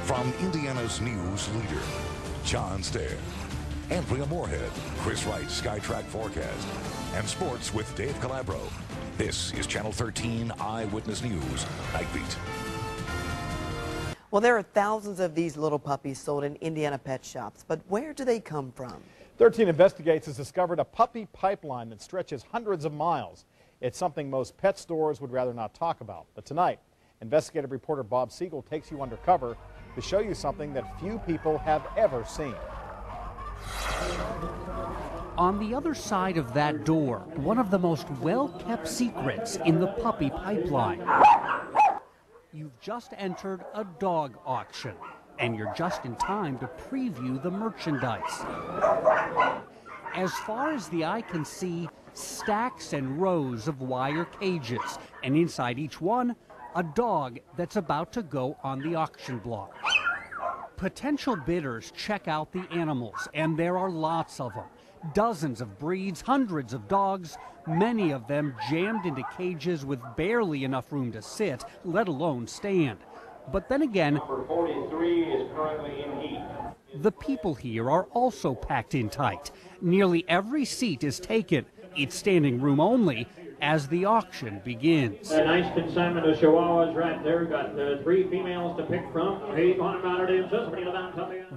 From Indiana's news leader, John Stair, Andrea Moorhead, Chris Wright, Skytrack Forecast, and sports with Dave Calabro. This is Channel 13 Eyewitness News, Night Beat. Well, there are thousands of these little puppies sold in Indiana pet shops, but where do they come from? 13 Investigates has discovered a puppy pipeline that stretches hundreds of miles. It's something most pet stores would rather not talk about. But tonight, investigative reporter Bob Siegel takes you undercover to show you something that few people have ever seen. On the other side of that door, one of the most well-kept secrets in the puppy pipeline. You've just entered a dog auction, and you're just in time to preview the merchandise. As far as the eye can see, stacks and rows of wire cages, and inside each one, a dog that's about to go on the auction block. Potential bidders check out the animals, and there are lots of them. Dozens of breeds, hundreds of dogs, many of them jammed into cages with barely enough room to sit, let alone stand. But then again, Number 43 is currently in heat. The people here are also packed in tight. Nearly every seat is taken. It's standing room only as the auction begins. A nice consignment of Chihuahuas right there. Got 3 females to pick from.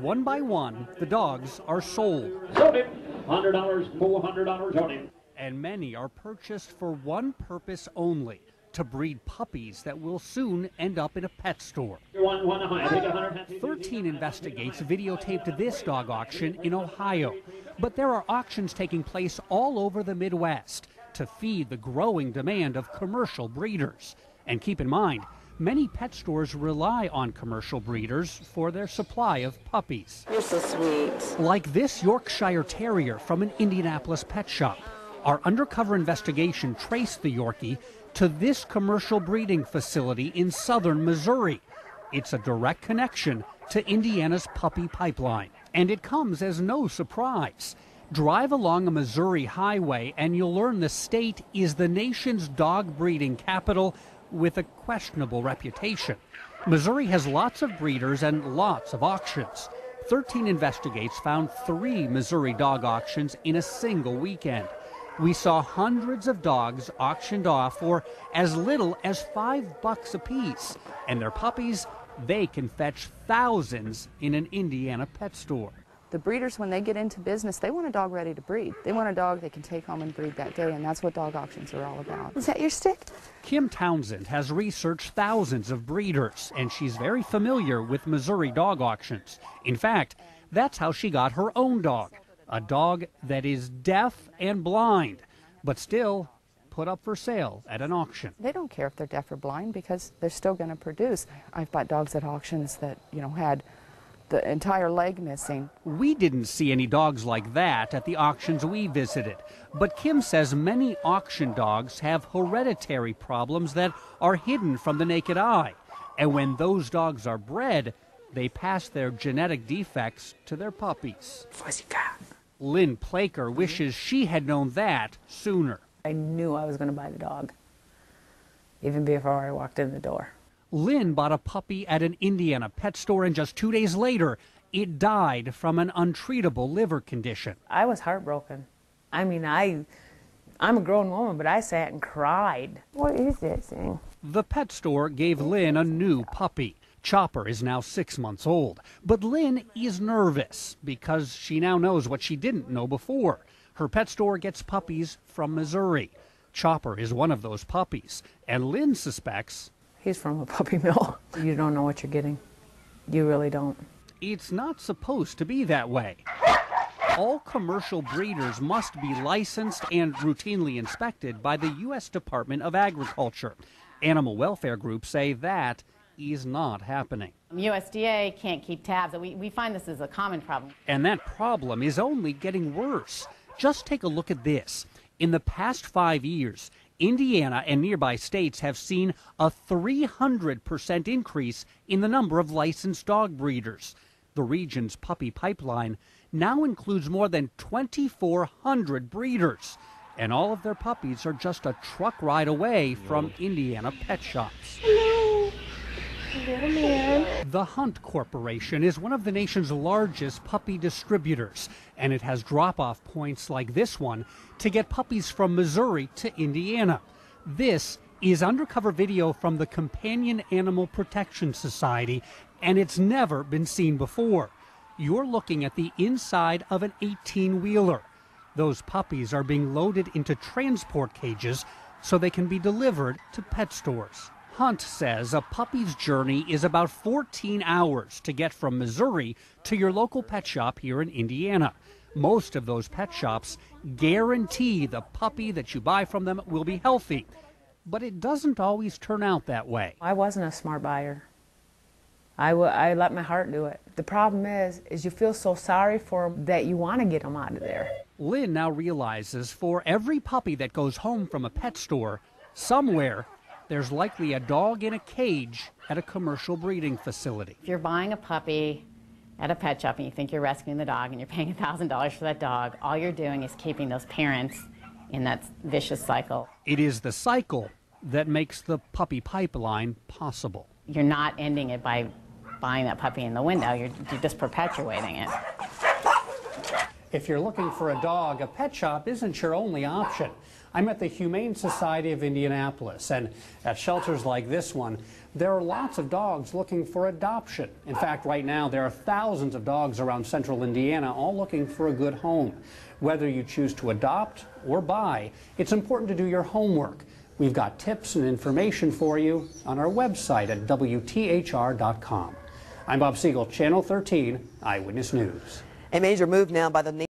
One by one, the dogs are sold. Sold him. $100, $400 on him. And many are purchased for one purpose only, to breed puppies that will soon end up in a pet store. 13 Investigates videotaped this dog auction in Ohio. But there are auctions taking place all over the Midwest to feed the growing demand of commercial breeders. And keep in mind, many pet stores rely on commercial breeders for their supply of puppies. You're so sweet. Like this Yorkshire Terrier from an Indianapolis pet shop. Our undercover investigation traced the Yorkie to this commercial breeding facility in southern Missouri. It's a direct connection to Indiana's puppy pipeline. And it comes as no surprise. Drive along a Missouri highway and you'll learn the state is the nation's dog breeding capital with a questionable reputation. Missouri has lots of breeders and lots of auctions. 13 Investigates found 3 Missouri dog auctions in a single weekend. We saw hundreds of dogs auctioned off for as little as $5 a piece. And their puppies, they can fetch thousands in an Indiana pet store. The breeders, when they get into business, they want a dog ready to breed. They want a dog they can take home and breed that day, and that's what dog auctions are all about. Is that your stick? Kim Townsend has researched thousands of breeders, and she's very familiar with Missouri dog auctions. In fact, that's how she got her own dog, a dog that is deaf and blind, but still put up for sale at an auction. They don't care if they're deaf or blind because they're still going to produce. I've bought dogs at auctions that, had the entire leg missing. We didn't see any dogs like that at the auctions we visited, but Kim says many auction dogs have hereditary problems that are hidden from the naked eye. And when those dogs are bred, they pass their genetic defects to their puppies. Fuzzy cat. Lynn Plaker wishes she had known that sooner. I knew I was going to buy the dog, even before I walked in the door. Lynn bought a puppy at an Indiana pet store, and just 2 days later, it died from an untreatable liver condition. I was heartbroken. I mean, I'm a grown woman, but I sat and cried. What is this thing? The pet store gave Lynn a new puppy. Chopper is now 6 months old, but Lynn is nervous because she now knows what she didn't know before. Her pet store gets puppies from Missouri. Chopper is one of those puppies, and Lynn suspects he's from a puppy mill. You don't know what you're getting. You really don't. It's not supposed to be that way. All commercial breeders must be licensed and routinely inspected by the U.S. Department of Agriculture. Animal welfare groups say that is not happening. USDA can't keep tabs. We find this is a common problem. And that problem is only getting worse. Just take a look at this. In the past 5 years, Indiana and nearby states have seen a 300% increase in the number of licensed dog breeders. The region's puppy pipeline now includes more than 2,400 breeders, and all of their puppies are just a truck ride away from Indiana pet shops. Hello. little man. The Hunt Corporation is one of the nation's largest puppy distributors, and it has drop-off points like this one to get puppies from Missouri to Indiana. This is undercover video from the Companion Animal Protection Society, and it's never been seen before. You're looking at the inside of an 18-wheeler. Those puppies are being loaded into transport cages so they can be delivered to pet stores. Hunt says a puppy's journey is about 14 hours to get from Missouri to your local pet shop here in Indiana. Most of those pet shops guarantee the puppy that you buy from them will be healthy, but it doesn't always turn out that way. I wasn't a smart buyer. I let my heart do it. The problem is you feel so sorry for them that you want to get them out of there. Lynn now realizes for every puppy that goes home from a pet store, somewhere there's likely a dog in a cage at a commercial breeding facility. If you're buying a puppy at a pet shop and you think you're rescuing the dog and you're paying $1,000 for that dog, all you're doing is keeping those parents in that vicious cycle. It is the cycle that makes the puppy pipeline possible. You're not ending it by buying that puppy in the window, you're just perpetuating it. If you're looking for a dog, a pet shop isn't your only option. I'm at the Humane Society of Indianapolis, and at shelters like this one, there are lots of dogs looking for adoption. In fact, right now, there are thousands of dogs around central Indiana all looking for a good home. Whether you choose to adopt or buy, it's important to do your homework. We've got tips and information for you on our website at WTHR.com. I'm Bob Siegel, Channel 13 Eyewitness News. A major move now by the